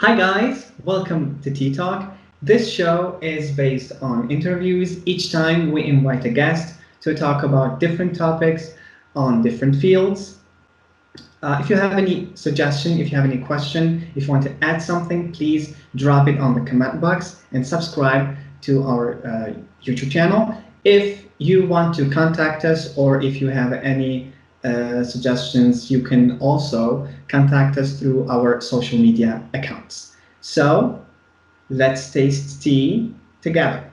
Hi guys, welcome to Tea Talk. This show is based on interviews. Each time we invite a guest to talk about different topics on different fields. If you have any suggestion, if you have any question, if you want to add something, please drop it on the comment box and subscribe to our YouTube channel. If you want to contact us or if you have any suggestions, you can also contact us through our social media accounts. So let's taste tea together.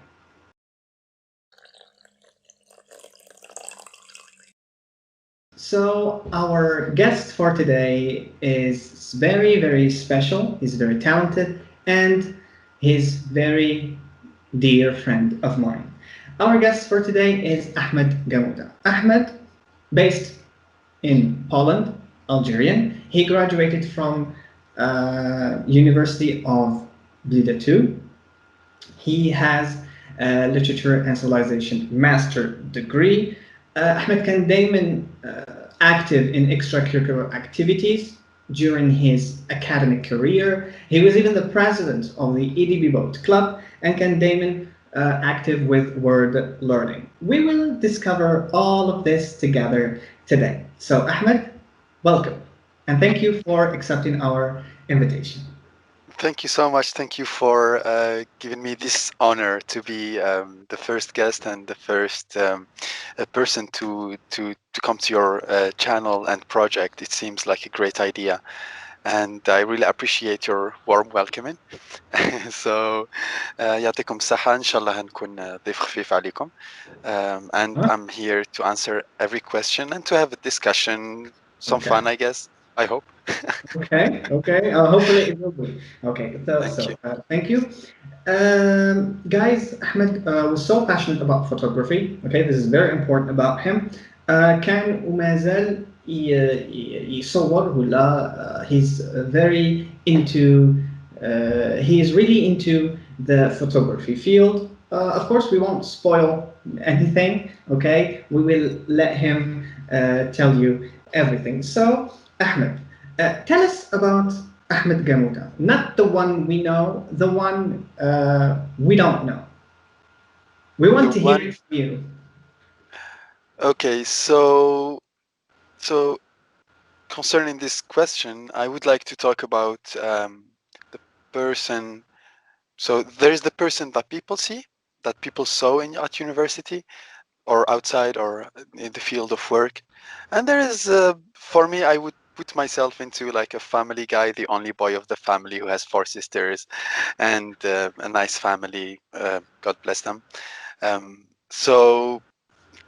So our guest for today is very, very special. He's very talented and he's very dear friend of mine. Our guest for today is Ahmed Gamouda. Ahmed, based in Poland, Algerian. He graduated from University of Blida 2. He has a literature and civilization master degree. Ahmed can Damon active in extracurricular activities during his academic career. He was even the president of the EDB Boat Club and can Damon active with word learning. We will discover all of this together today. So Ahmed, welcome and thank you for accepting our invitation. Thank you so much. Thank you for giving me this honor to be the first guest and the first person to come to your channel and project. It seems like a great idea, and I really appreciate your warm welcoming. So يعطيكم الصحة. إن شاء الله هنكون ضيف خفيف عليكم. And I'm here to answer every question and to have a discussion, some fun, I guess. I hope. Okay. Hopefully it will be. Okay. Thank you. Guys, Ahmed was so passionate about photography. Okay, this is very important about him. كان وما زال يصور ولا he's very into he is really into the photography field. Of course, we won't spoil anything. Okay, we will let him tell you everything. So, Ahmed, tell us about Ahmed Gamouda, not the one we know, the one we don't know. We want to hear it from you. Okay, so concerning this question, I would like to talk about the person. So there is the person that people see, that people saw at university or outside or in the field of work. And there is, for me, I would put myself into like a family guy, the only boy of the family who has 4 sisters and a nice family. God bless them. So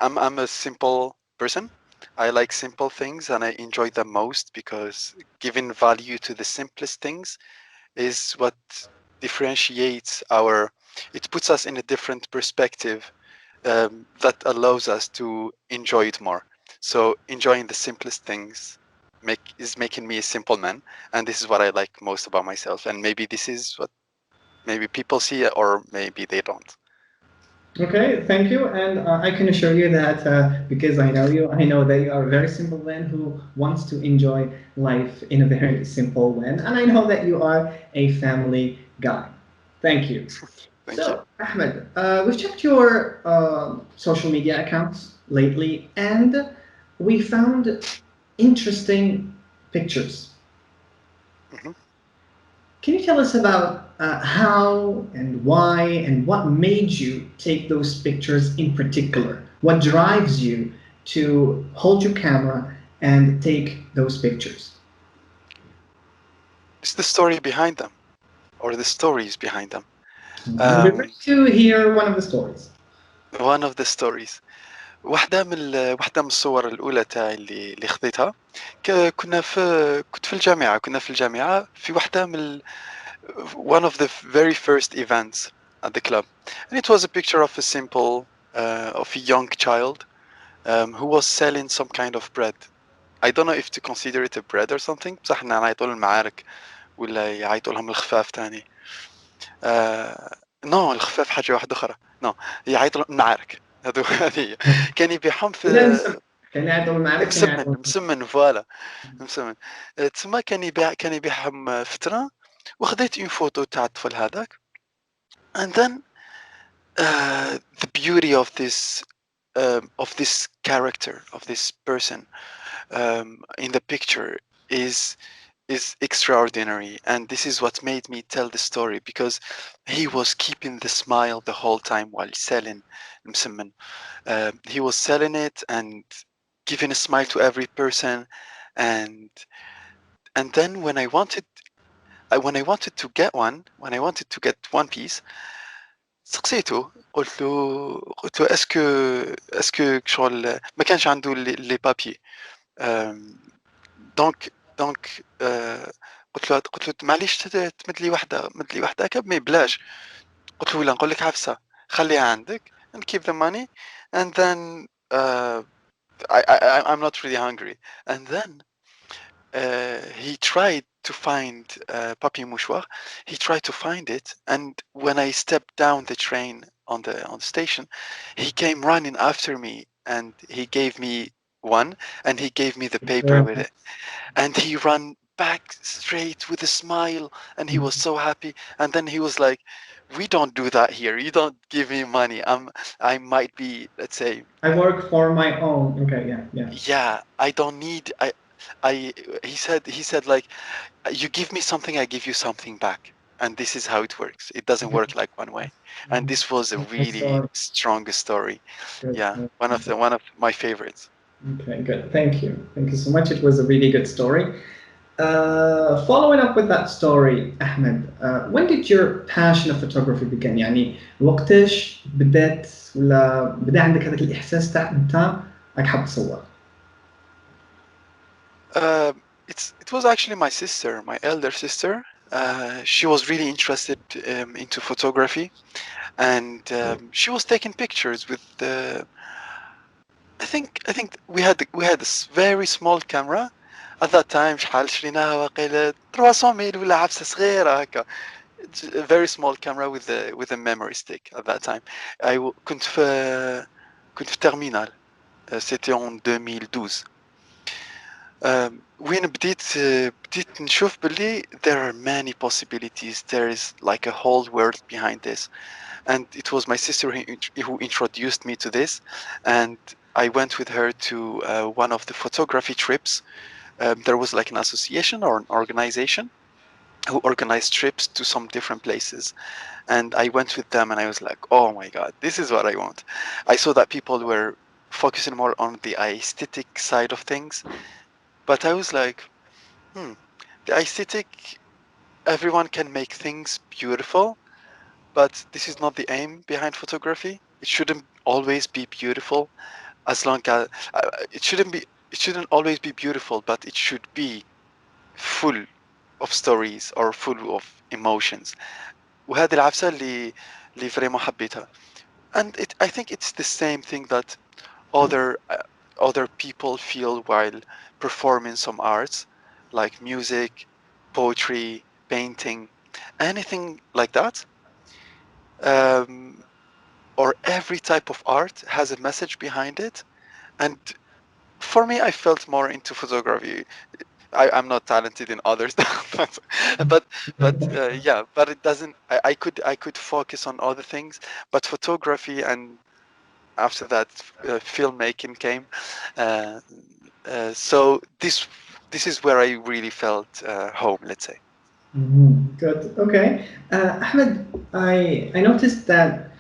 I'm a simple person. I like simple things and I enjoy them most because giving value to the simplest things is what differentiates it puts us in a different perspective that allows us to enjoy it more. So enjoying the simplest things is making me a simple man, and this is what I like most about myself. And maybe this is what maybe people see or maybe they don't. Okay, thank you. And I can assure you that because I know you, I know that you are a very simple man who wants to enjoy life in a very simple way. And I know that you are a family guy. Thank you. Thank you. Ahmed, we've checked your social media accounts lately and we found interesting pictures. Mm-hmm. Can you tell us about how and why and what made you take those pictures in particular? What drives you to hold your camera and take those pictures? It's the story behind them, or the stories behind them. We'd like to hear one of the stories. One of the stories. واحدة من الصور الأولى تاعي اللي خذيتها كنت في الجامعة في واحدة من one of the very first events at the club, and it was a picture of of a young child who was selling some kind of bread. I don't know if to consider it a bread or something. بصح حنا نعيطوا المعارك ولا يعيطوا لهم الخفاف تاني. نو الخفاف حاجة واحدة أخرى. نو يعيطوا المعارك. هذه كان يبيعهم في كان يعيطوا المعارك مسمن فوالا مسمن. تسمى كان يبيعهم في تران وخذيت اون فوتو تاع الطفل هذاك. And then the beauty of this character, of this person in the picture is extraordinary, and this is what made me tell the story, because he was keeping the smile the whole time while selling مسمن. He was selling it and giving a smile to every person, and then when I wanted to get one piece, سقسيته قلت له اسكو شغل ما كانش عنده لي بابي. دونك قلت له معليش تمد لي وحده هكا مي بلاش. قلت له لا نقول لك عفسه، خليها عندك and keep the money, and then I'm not really hungry. And then he tried to find papier mouchoir. He tried to find it, and when I stepped down the train on the station, he came running after me, and he gave me one, and he gave me the paper with it, and he ran back straight with a smile, and he was so happy. And then he was like, "We don't do that here. You don't give me money. I might be, let's say, I work for my own. Okay, yeah, yeah. yeah, I don't need I he said like, you give me something, I give you something back, and this is how it works. It doesn't Okay. work like one way. And this was a Nice really story. strong story. Good. Yeah, one of my favorites. Okay, good. Thank you. Thank you so much. It was a really good story. Following up with that story, Ahmed, when did your passion of photography begin؟ يعني وقتش بدأت ولا بدأ عندك هذاك الإحساس تاع أنت راك حاب تصور؟ It was actually my sister, my elder sister. She was really interested into photography, and she was taking pictures with the. I think we had this very small camera at that time. شحال شريناها واقيلا 300,000 ولا عفسة صغيرة هكا. It's a very small camera with a memory stick at that time. كنت في terminal. C'était en 2012. وين بديت نشوف باللي there are many possibilities. There is like a whole world behind this, and it was my sister who introduced me to this, and I went with her to one of the photography trips. There was like an association or an organization who organized trips to some different places, and I went with them, and I was like, oh my god, this is what I want. I saw that people were focusing more on the aesthetic side of things, but I was like, the aesthetic, everyone can make things beautiful, but this is not the aim behind photography. It shouldn't always be beautiful, as long as it shouldn't always be beautiful, but it should be full of stories or full of emotions. وهذه العفسة اللي فريمون حبيتها. And I think it's the same thing that other people feel while performing some arts, like music, poetry, painting, anything like that. Um, or every type of art has a message behind it. And for me, I felt more into photography. I'm not talented in other stuff, but yeah, but it doesn't. I could focus on other things, but photography, and after that filmmaking came. Uh, so this is where I really felt home, let's say. Good. Okay. Ahmed, I noticed that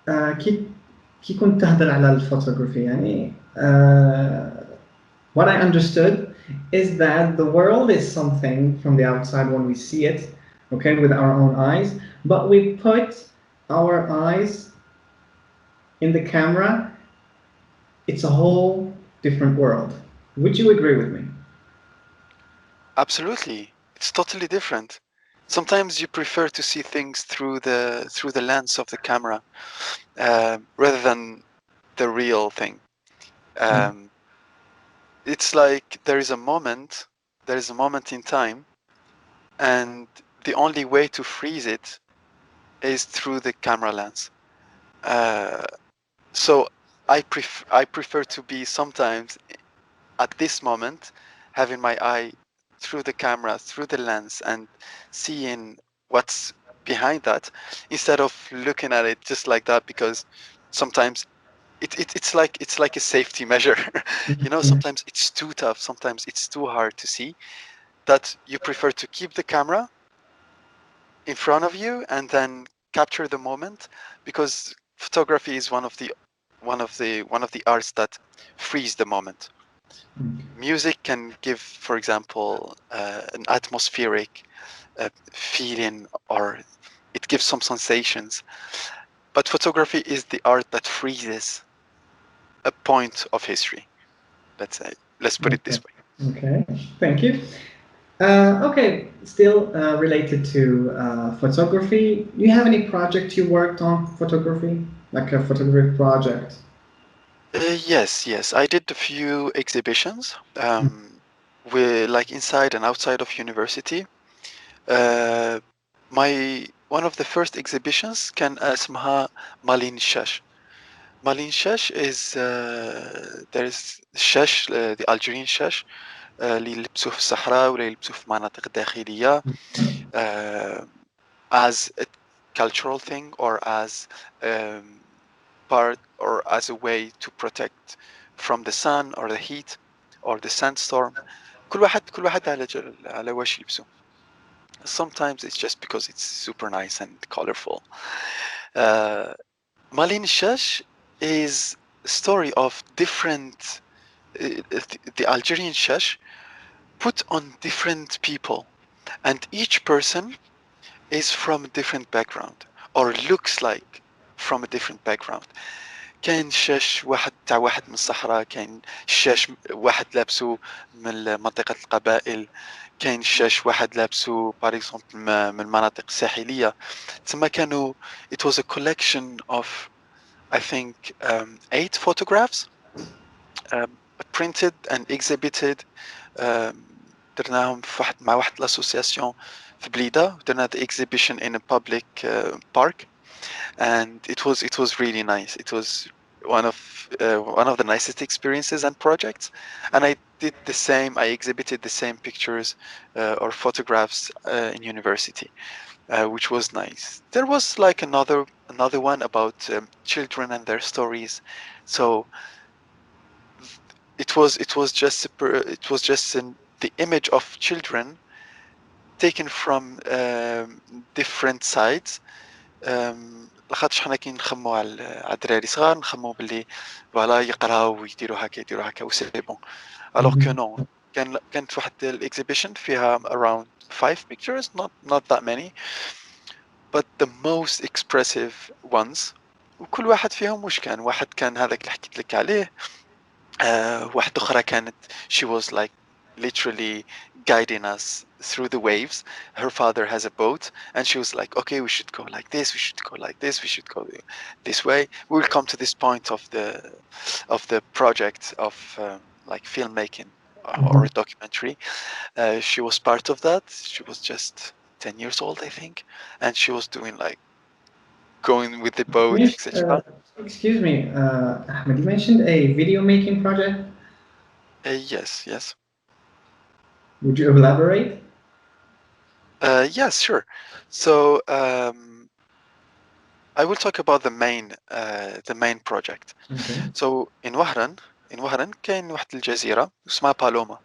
كي كنت تهضر على الفوتوغرافي يعني what I understood is that the world is something from the outside when we see it, okay, with our own eyes, but we put our eyes in the camera, it's a whole different world. Would you agree with me? Absolutely, it's totally different. Sometimes you prefer to see things through the lens of the camera rather than the real thing. Um, it's like there is a moment in time, and the only way to freeze it is through the camera lens. So I prefer to be sometimes at this moment having my eye through the camera, through the lens, and seeing what's behind that, instead of looking at it just like that, because sometimes it's like a safety measure. Mhm. Sometimes it's too tough, sometimes it's too hard to see, that you prefer to keep the camera in front of you and then capture the moment, because photography is one of the arts that frees the moment. Music can give, for example, an atmospheric feeling, or it gives some sensations, but photography is the art that freezes a point of history, let's say. Let's put it this Okay. way. Okay. Thank you. Okay. Still related to photography. Do you have any project you worked on photography, like a photography project? Yes, I did a few exhibitions, like inside and outside of university. Uh, my one of the first exhibitions كان اسمها مالين الشاش. مالين الشاش is there is الشاش, the Algerian شاش, اللي يلبسوه في الصحراء ولا يلبسوه في مناطق داخلية, uh, as a cultural thing, or as um, part, or as a way to protect from the sun or the heat or the sandstorm. كل واحد على واش يلبسه. Sometimes it's just because it's super nice and colorful. Uh, Malin Shash is a story of different, the Algerian Shash put on different people, and each person is from a different background, or looks like from a different background. كاين شاش واحد تاع واحد من الصحراء، كاين شاش واحد لابسو من منطقة القبائل، كاين شاش واحد لابسو باغ اكزومبل من المناطق الساحلية. تما كانوا it was a collection of, I think, 8 photographs, printed and exhibited. درناهم مع واحد الاسوسياسيون في بليده، درنا the exhibition in a public park, and it was really nice. It was one of the nicest experiences and projects, and I did the same. I exhibited the same pictures or photographs in university, which was nice. There was like another one about children and their stories. So it was just the image of children taken from different sides. لاخاطش حنا كي نخمو على الدراري صغار نخمو باللي فوالا يقراو ويديروا هكا يديروا هكا وسي بون. الوغ كو Mhm. نو، كانت واحد الاكزيبيشن فيها around 5 pictures, not that many, but the most expressive ones. وكل واحد فيهم وش كان، واحد كان هذاك اللي حكيت لك عليه، واحدة أخرى كانت she was like literally guiding us through the waves. Her father has a boat, and she was like, okay, we should go like this, we should go like this, we should go this way. We'll come to this point of the project of like filmmaking or Mhm. a documentary. She was part of that. She was just 10 years old, I think, and she was doing like going with the boat, Yes, etc. excuse me, Ahmed, you mentioned a video making project. Yes, yes. Would you elaborate? Yes, sure. So I will talk about the main project. Okay. So in وهران كاين واحد الجزيرة اسمها بالوما.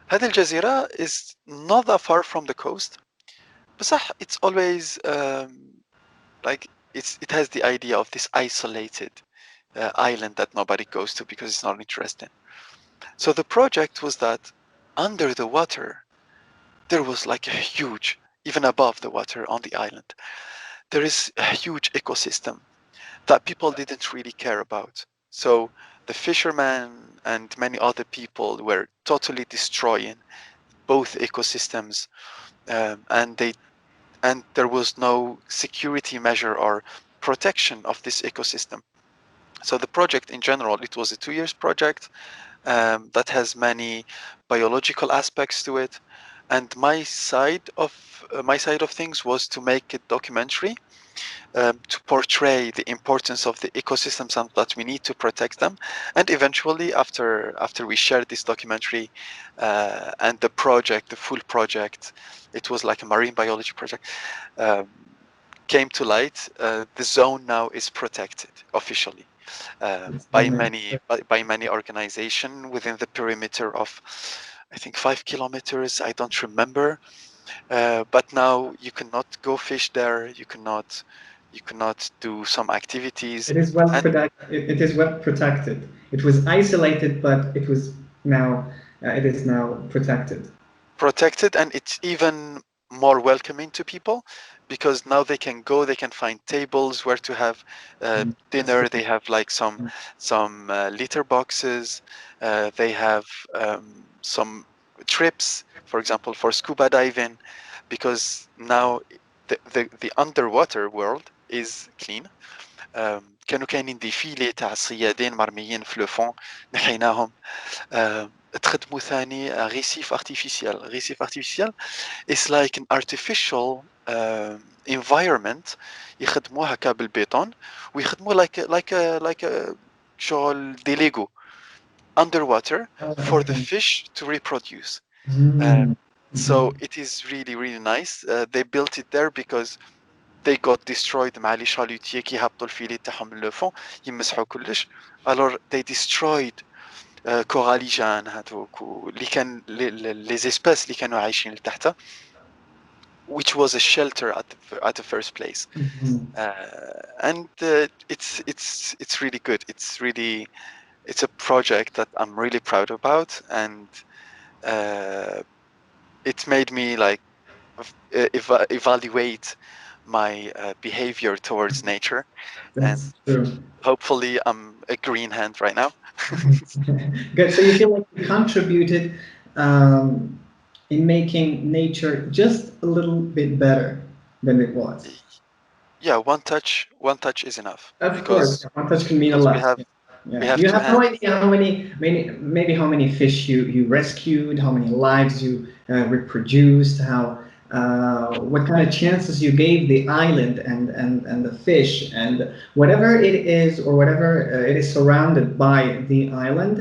هذه الجزيرة is not that far from the coast, بصح it's always like it has the idea of this isolated island that nobody goes to because it's not interesting. So the project was that under the water there was like a huge, even above the water on the island, there is a huge ecosystem that people didn't really care about. So the fishermen and many other people were totally destroying both ecosystems, and there was no security measure or protection of this ecosystem. So the project in general, it was a 2 years project that has many biological aspects to it. and my side of things was to make a documentary to portray the importance of the ecosystems and that we need to protect them. And eventually, after we shared this documentary and the project, the full project, it was like a marine biology project, um, came to light. The zone now is protected officially It's by amazing. many organizations within the perimeter of, I think, 5 kilometers. I don't remember, but now you cannot go fish there. You cannot do some activities, It is well and protected. It is well protected. It was isolated, but it was now it is now protected. protected, and it's even more welcoming to people because now they can go, they can find tables where to have That's dinner. They have like some litter boxes. They have some trips, for example, for scuba diving, because now the underwater world is clean. كانوا كاينين ديفيلي تاع الصيادين مرميين في لو فون، نحيناهم. تخدموا ثاني غيسيف ارتيفيسيال. غيسيف ارتيفيسيال is like an artificial environment يخدموه هكا بالبيطون ويخدموا like a شغل دي ليغو underwater for the okay. fish to reproduce. Uh, Mm. so Mhm. it is really really nice. They built it there because they got destroyed مع لي شالوتيي كي هبطوا الفيلي تاعهم من لو فون يمسحوا كلش. alors they destroyed كوراليجان هذوك اللي كان لي زيسبيس اللي كانوا عايشين لتحت, which was a shelter at the first place. Mhm. And it's really good. It's a project that I'm really proud about, and it made me like evaluate my behavior towards nature, and That's true. hopefully I'm a green hand right now. Good. So you feel like you contributed um, in making nature just a little bit better than it was. Yeah, one touch is enough Of course, because one touch can mean a because we lot. have we Yeah, have you two have no hands. idea how many, maybe how many fish you rescued, how many lives you reproduced, how what kind of chances you gave the island and the fish and whatever it is or whatever it is surrounded by the island.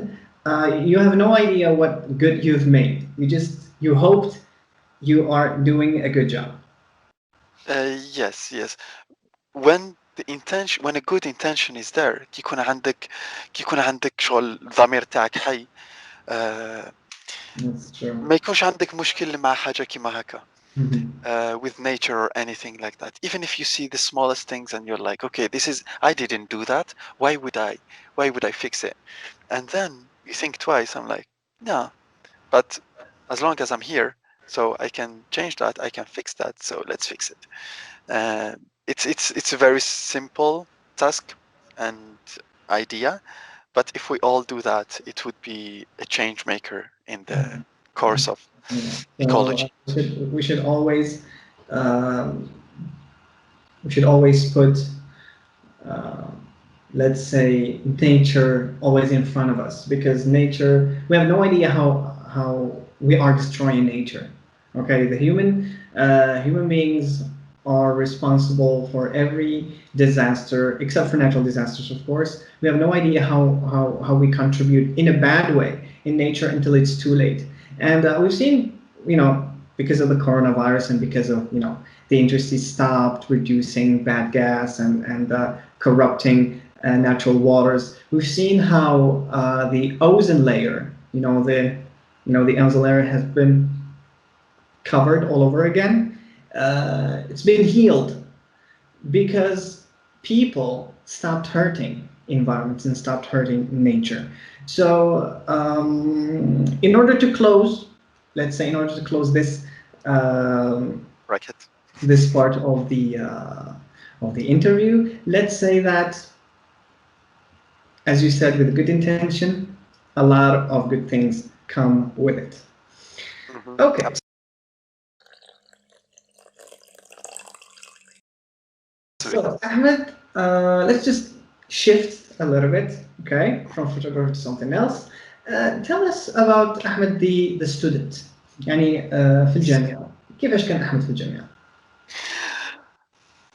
You have no idea what good you've made. You hoped you are doing a good job. Yes. When a good intention is there, كي يكون عندك شغل الضمير تاعك حي. آه، That's true. ما يكونش عندك مشكل مع حاجة كيما هكا. Mhm. With nature or anything like that. Even if you see the smallest things and you're like, okay, I didn't do that. Why would I? Why would I fix it? And then you think twice. I'm like, no, but as long as I'm here, so I can change that, I can fix that. So let's fix it. Uh, it's a very simple task and idea, but if we all do that, it would be a change maker in the course of Yeah. So ecology. we should always um, we should always put uh, let's say nature always in front of us because nature we have no idea how we are destroying nature. Okay, the human beings are responsible for every disaster except for natural disasters, of course. We have no idea how we contribute in a bad way in nature until it's too late. And we've seen, because of the coronavirus and because of, the industry stopped reducing bad gas and corrupting natural waters. We've seen how the ozone layer, the ozone layer has been covered all over again. It's been healed because people stopped hurting environments and stopped hurting nature. So, in order to close, let's say, in order to close um, Bracket. this part of the interview, let's say that, as you said, with good intention, a lot of good things come with it. Mm-hmm. Okay, Absolutely. so Ahmed, let's just shift a little bit, okay, from photography to something else. Tell us about Ahmed, the student. يعني في الجامعة كيفاش كان أحمد في الجامعة؟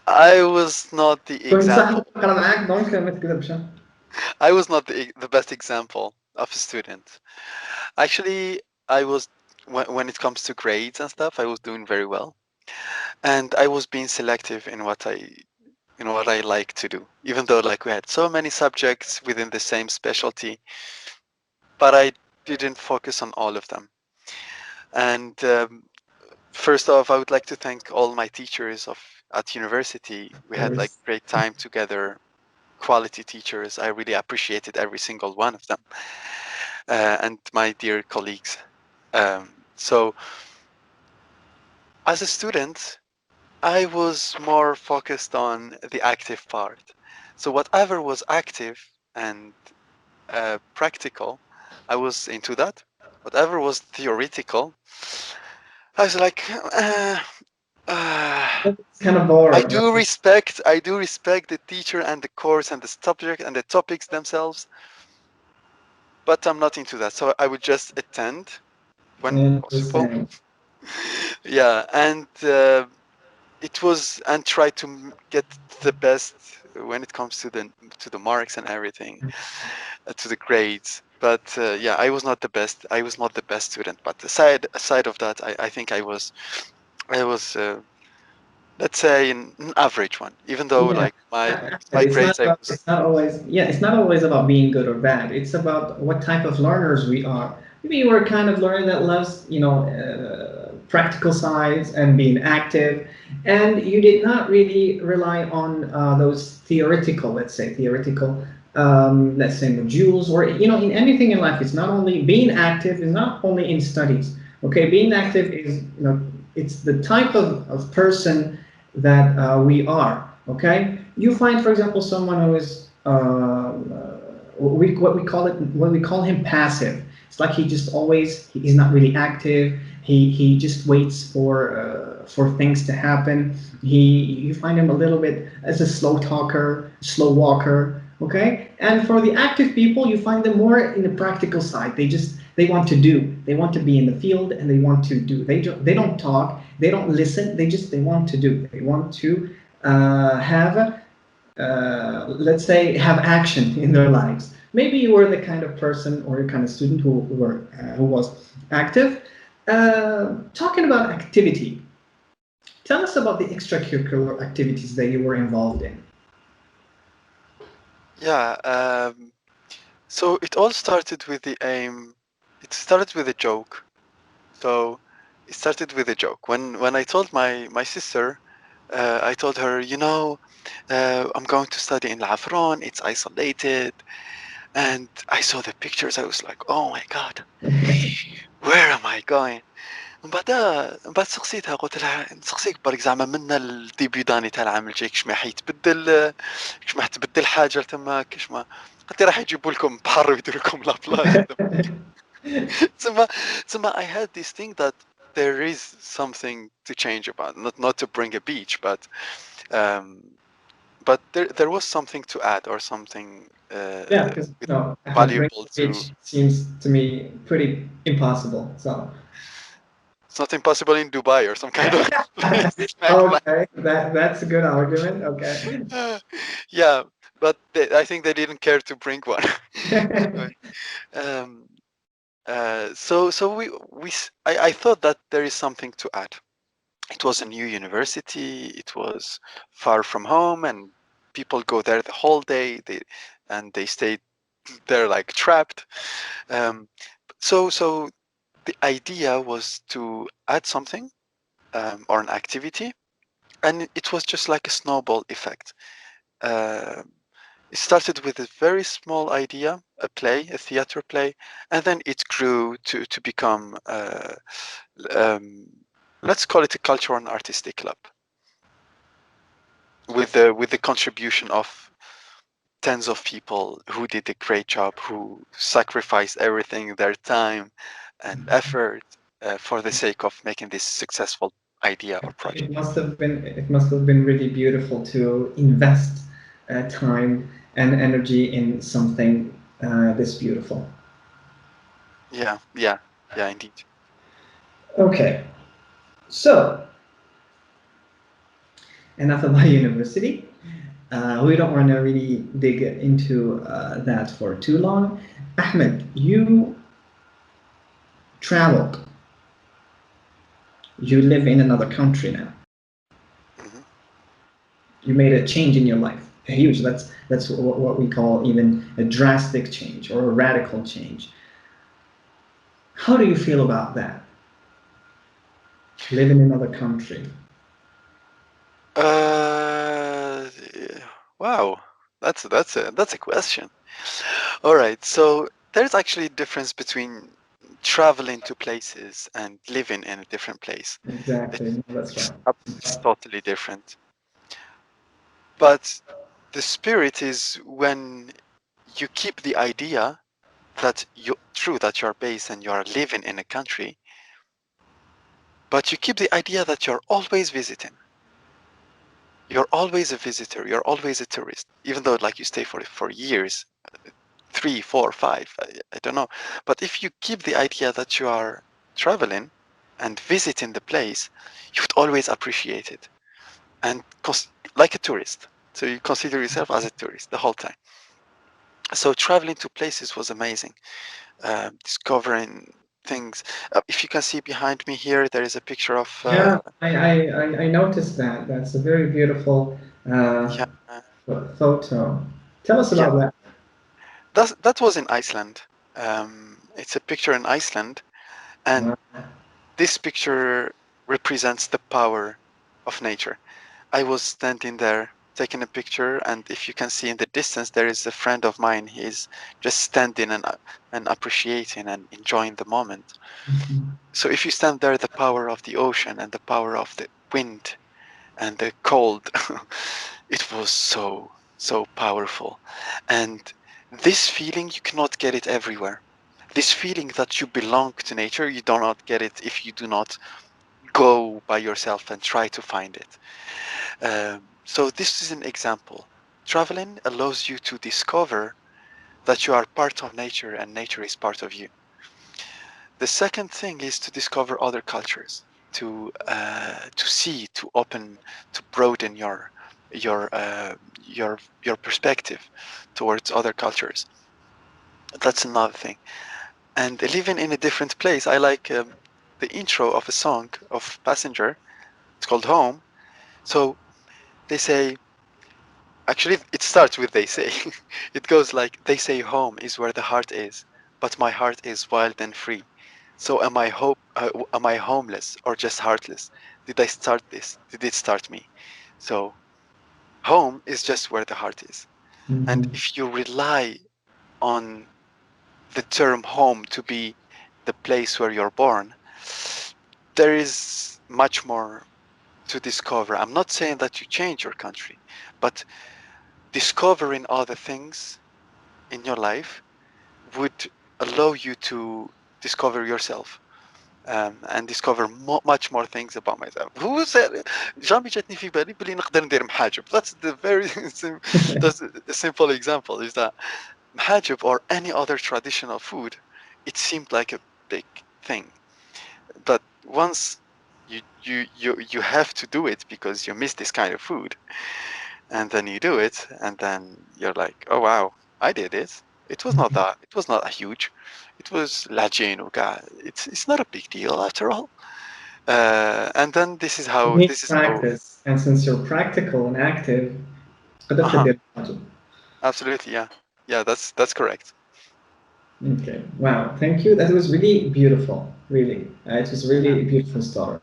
I was not the كنت صاحب example. تقرا معاك دونك ما تكذبش. I was not the best example of a student. Actually, I was when it comes to grades and stuff, I was doing very well, and I was being selective in what I like to do. Even though like we had so many subjects within the same specialty, but I didn't focus on all of them. And first off, I would like to thank all my teachers of at university. We Of had like course. great time together, quality teachers. I really appreciated every single one of them, and my dear colleagues. So as a student, I was more focused on the active part. So whatever was active and practical, I was into that. Whatever was theoretical, I was like, uh, It's kind of boring, right? I do respect the teacher and the course and the subject and the topics themselves, but I'm not into that. So I would just attend when possible. Interesting. Yeah, and it was and try to get the best when it comes to the marks and everything, to the grades. But yeah, I was not the best. I was not the best student. But aside of that, I think I was let's say an average one. Even though Yeah, like my it's not grades, I about, was it's not always, yeah, it's not always about being good or bad. It's about what type of learners we are. Maybe you were kind of learner that loves, practical sides and being active, and you did not really rely on those theoretical, let's say modules, or in anything in life. It's not only being active, is not only in studies. Okay, being yeah active is, it's the type of person that we are. Okay, you find, for example, someone who is what we call him passive. It's like he just always he's not really active. He just waits for things to happen. You find him a little bit as a slow talker, slow walker. Okay, and for the active people, you find them more in the practical side. They want to do. They want to be in the field and they want to do. They don't talk. They don't listen. They want to do. They want to have let's say have action in their lives. Maybe you were the kind of person or the kind of student who was active. Talking about activity, tell us about the extracurricular activities that you were involved in. yeah. So it all started with the aim. It started with a joke. So it started with a joke. When I told my sister, I told her, I'm going to study in Lafron. It's isolated, and I saw the pictures. I was like, oh my god, where am I going? من بعد سقسيتها قلت لها نسقسيك برك زعما منا الديبي داني تاع العام الجاي كش ما حيتبدل كش ما تبدل حاجه تما كش ما قلت لي راح يجيبوا لكم بحر ويديروا لكم لابلاج تما تما I had this thing that there is something to change about, not to bring a beach, um, but there was something to add or something Yeah, because with Ahmed, bring valuable to. age seems to me pretty impossible. So It's not impossible in Dubai or some kind of place. okay, that's a good argument. Okay. Yeah, but I think they didn't care to bring one. Anyway, um, so I thought that there is something to add. It was a new university. It was far from home, and people go there the whole day. They stay there like trapped. Um, so the idea was to add something or an activity, and it was just like a snowball effect. Uh, it started with a very small idea, a theater play, and then it grew to become, um, let's call it a cultural and artistic club, with the contribution of tens of people who did a great job, who sacrificed everything, their time and effort, for the sake of making this successful idea or project. It must have been really beautiful to invest time and energy in something this beautiful. Yeah, yeah, yeah, indeed. Okay, so enough about university. We don't want to really dig into that for too long. Ahmed, you traveled. You live in another country now. Hmm. You made a change in your life. Huge. That's what we call even a drastic change or a radical change. How do you feel about that? Live in another country. Uh, wow, that's a question. All right, so there's actually a difference between traveling to places and living in a different place. Exactly. That's right. It's totally different. But the spirit is when you keep the idea that true that you're based and you're living in a country, but you keep the idea that you're always visiting. You're always a visitor. You're always a tourist, even though like you stay for years, 3, 4, 5, I don't know. But if you keep the idea that you are traveling and visiting the place, you would always appreciate it and like a tourist. So you consider yourself as a tourist the whole time. So traveling to places was amazing. Discovering things. If you can see behind me here, there is a picture of Yeah, I noticed that. That's a very beautiful yeah, photo. Tell us yeah. about that. That was in Iceland. It's a picture in Iceland, and Wow. this picture represents the power of nature. I was standing there taking a picture, and if you can see in the distance, there is a friend of mine. He's just standing and appreciating and enjoying the moment. Mhm. So if you stand there, the power of the ocean and the power of the wind and the cold, it was so powerful. And this feeling, you cannot get it everywhere. This feeling that you belong to nature, you do not get it if you do not go by yourself and try to find it. So this is an example. Traveling allows you to discover that you are part of nature and nature is part of you. The second thing is to discover other cultures, to see, to open, to broaden your perspective towards other cultures. That's another thing. And living in a different place, I like the intro of a song of Passenger. It's called Home. So they say, actually, it starts with they say. It goes like, they say home is where the heart is, but my heart is wild and free. So am I homeless or just heartless? Did I start this? Did it start me? So home is just where the heart is. And Mhm. if you rely on the term home to be the place where you're born, there is much more to discover. I'm not saying that you change your country, but discovering other things in your life would allow you to discover yourself and discover much more things about myself. Who said جامي جاتني في بالي بلي نقدر ندير محاجب. That's the very that's a simple example is that محاجب or any other traditional food, it seemed like a big thing. But once you have to do it because you miss this kind of food, and then you do it, and then you're like, oh wow, I did it. It was not huge. It was lajin uga. It's not a big deal after all. And then It needs this is how practice, and since you're practical and active, قدرت uh-huh, تدير حاجة. absolutely, yeah. Yeah, that's correct. Okay, wow, thank you. That was really beautiful, really. It was Yeah, really a beautiful story.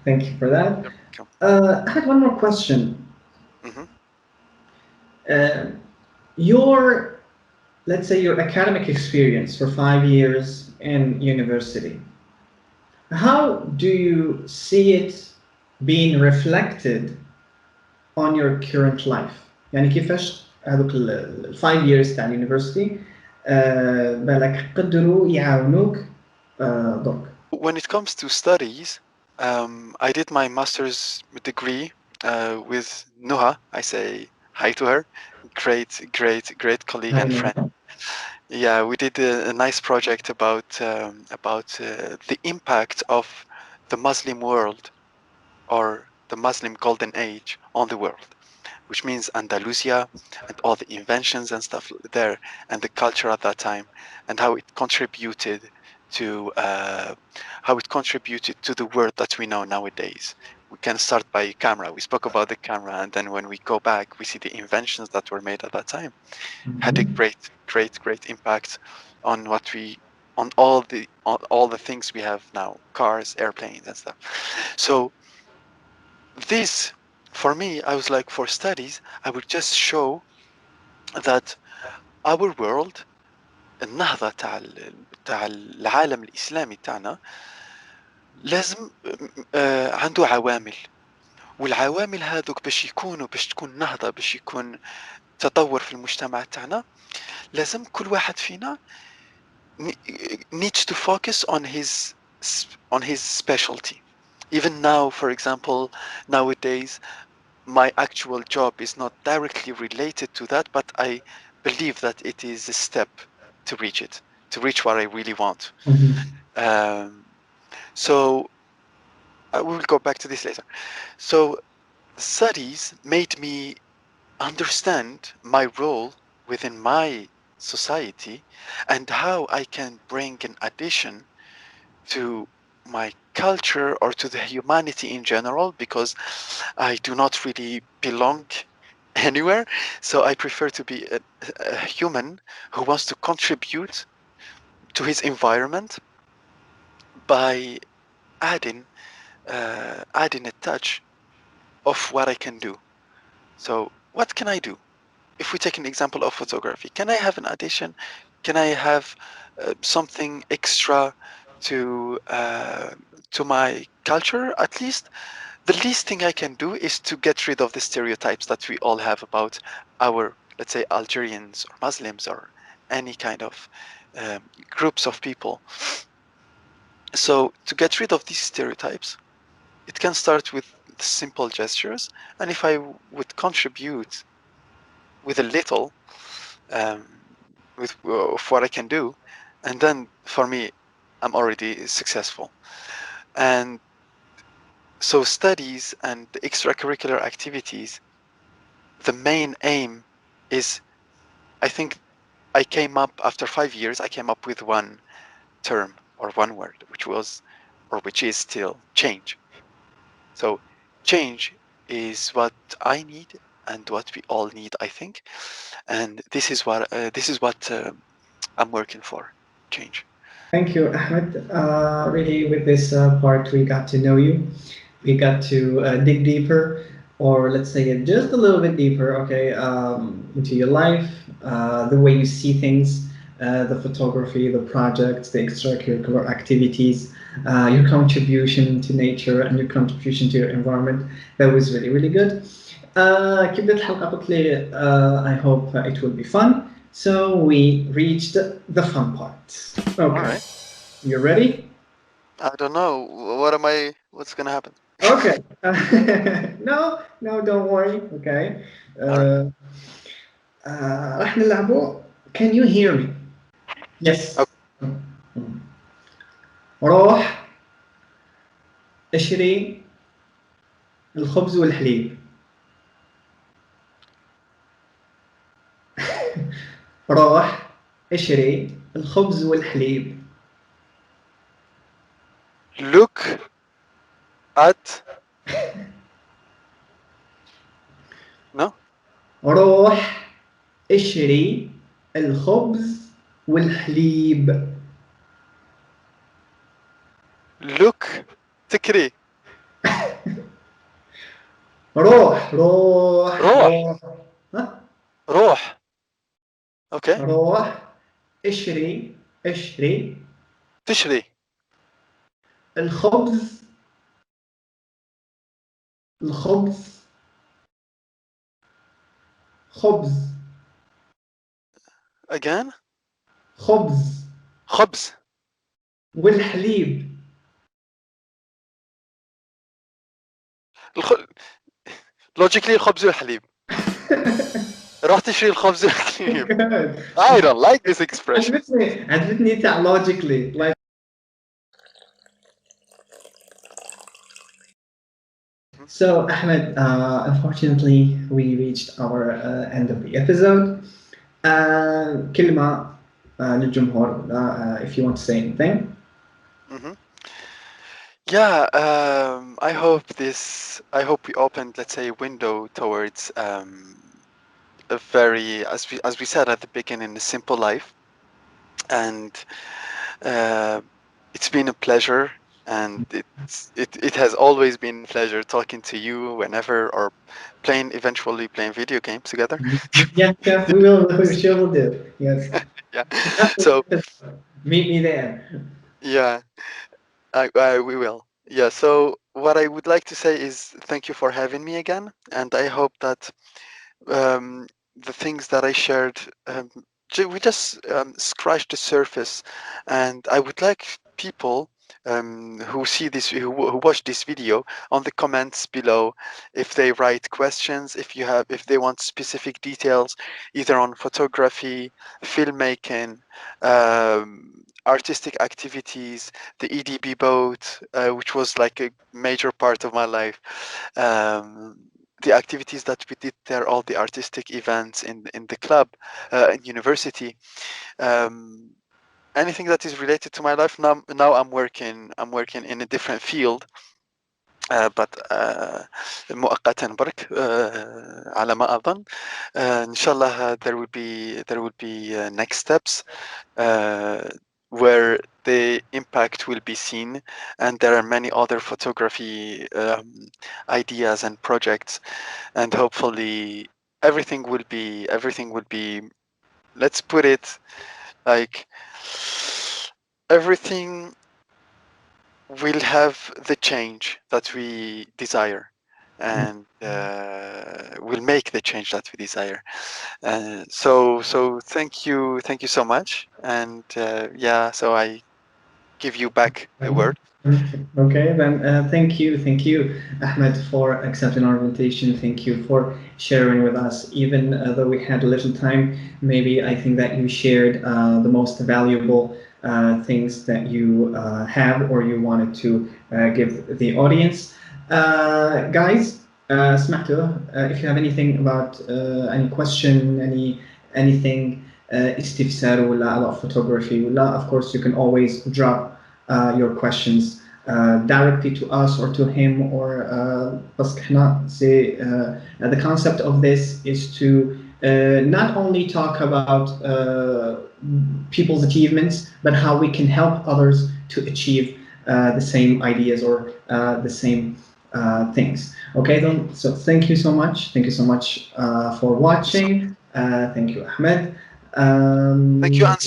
Thank you for that. you're welcome. I had one more question. Hmm. Uh, your, let's say, your academic experience for 5 years in university, how do you see it being reflected on your current life؟ يعني كيفاش هذوك الفايف years تاع اليونيفرسيتي بالك قدروا يعاونوك دوك. When it comes to studies, I did my master's degree with Nuha. I say hi to her. Great colleague and friend. هاي Yeah, we did a nice project about the impact of the Muslim world or the Muslim golden age on the world, which means Andalusia and all the inventions and stuff there, and the culture at that time, and to how it contributed to the world that we know nowadays. We can start by camera. We spoke about the camera, and then when we go back, we see the inventions that were made at that time had a Mhm. great impact on what we on all the things we have now, cars, airplanes, and stuff. So this, for me, I was like, for studies, I would just show that our world, النهضة تاع العالم الإسلامي تاعنا لازم عنده عوامل، والعوامل هذوك باش تكون نهضة، باش يكون تطور في المجتمع تاعنا، لازم كل واحد فينا needs to focus on his specialty. Even now, for example, nowadays, my actual job is not directly related to that, but I believe that it is a step to reach it, to reach what I really want. Mhm. Um, so I will go back to this later. So studies made me understand my role within my society and how I can bring an addition to my culture or to the humanity in general, because I do not really belong anywhere. So I prefer to be a human who wants to contribute to his environment by adding adding a touch of what I can do. So what can I do? If we take an example of photography, can I have an addition? Can I have something extra to uh, to my culture? At least the least thing I can do is to get rid of the stereotypes that we all have about our, let's say, Algerians or Muslims or any kind of groups of people. So to get rid of these stereotypes, it can start with simple gestures, and if I would contribute with a little um, with of what I can do, and then for me, I'm already successful. And so studies and the extracurricular activities, the main aim is, I think I came up after 5 years, I came up with one term or one word, which was, or which is still change. So change is what I need and what we all need, I think. And this is what I'm working for, change. Thank you, Ahmed. Really, with this part, we got to know you. We got to dig deeper, or let's say it just a little bit deeper, okay, into your life, the way you see things, the photography, the projects, the extracurricular activities, your contribution to nature, and your contribution to your environment. That was really, really good. كيف بدأت الحلقة قلت لي I hope it will be fun. So we reached the fun part. All Okay, right. you ready? I don't know. What am I? What's gonna happen? Okay. No, no, don't worry. Okay. All right. Uh, راح نلعبه. Can you hear me? Yes. Okay. روح اشتري الخبز والحليب. روح اشتري الخبز والحليب. Look at no. روح اشتري الخبز والحليب. Look. تكري. روح روح روح. روح. ها؟ روح. Okay. روح اشتري تشري. الخبز الخبز خبز Again. خبز خبز. والحليب. الخ... logically الخبز والحليب. راح تشري الخبز والحليب. Good. I don't like this expression. عجبتني تاع logically like So, Ahmed, unfortunately, we reached our end of the episode. كلمة للجمهور if you want to say anything. hmm Yeah, I hope we opened, let's say, a window towards a very, as we said at the beginning, a simple life. And uh, it's been a pleasure, and it has always been a pleasure talking to you whenever, or eventually playing video games together. Yes, yes, we will. We sure will do. Yes. Yeah. After the So episode, meet me there. yeah, we will. Yeah. So what I would like to say is thank you for having me again, and I hope that um, the things that I shared, we just scratched the surface, and I would like people who see this, who watch this video, on the comments below, if they write questions, if they want specific details, either on photography, filmmaking, artistic activities, the EDB boat, which was like a major part of my life. The activities that we did there, all the artistic events in the club, in university, um, anything that is related to my life. Now I'm working in a different field, but مؤقتا برك على ما أظن. إن شاء الله there will be next steps uh, where the impact will be seen, and there are many other photography ideas and projects, and hopefully everything will be, let's put it like, everything will have the change that we desire, and will make the change that we desire. So thank you so much, and yeah, so I give you back the word. Okay, then thank you, Ahmed, for accepting our invitation. Thank you for sharing with us. Even though we had a little time, maybe I think that you shared the most valuable things that you have or you wanted to give the audience. Guys, سمعتوا if you have anything about any question, anything استفسار ولا about photography ولا, of course you can always drop your questions directly to us or to him or بس احنا say the concept of this is to not only talk about people's achievements but how we can help others to achieve the same ideas or the same things. Okay, then. So thank you so much for Thank you so much. watching. Thank you, Ahmed. Thank you, and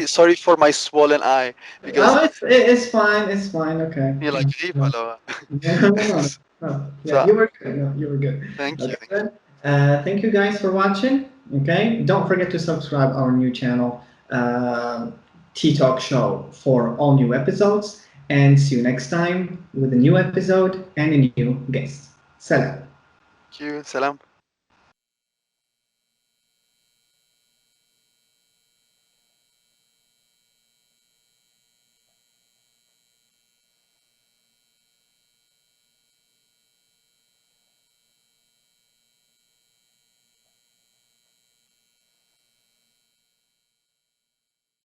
sorry for my swollen eye, because Oh, it's fine. It's fine. Okay. you're like غيب ولا. No, no, no, no. Yeah, So you were good. No, you were good. thank you, Okay, thank you. then. Thank you guys for watching. Okay, don't forget to subscribe our new channel, Tea Talk Show, for all new episodes. And see you next time with a new episode and a new guest. Salam. Thank you. Salam.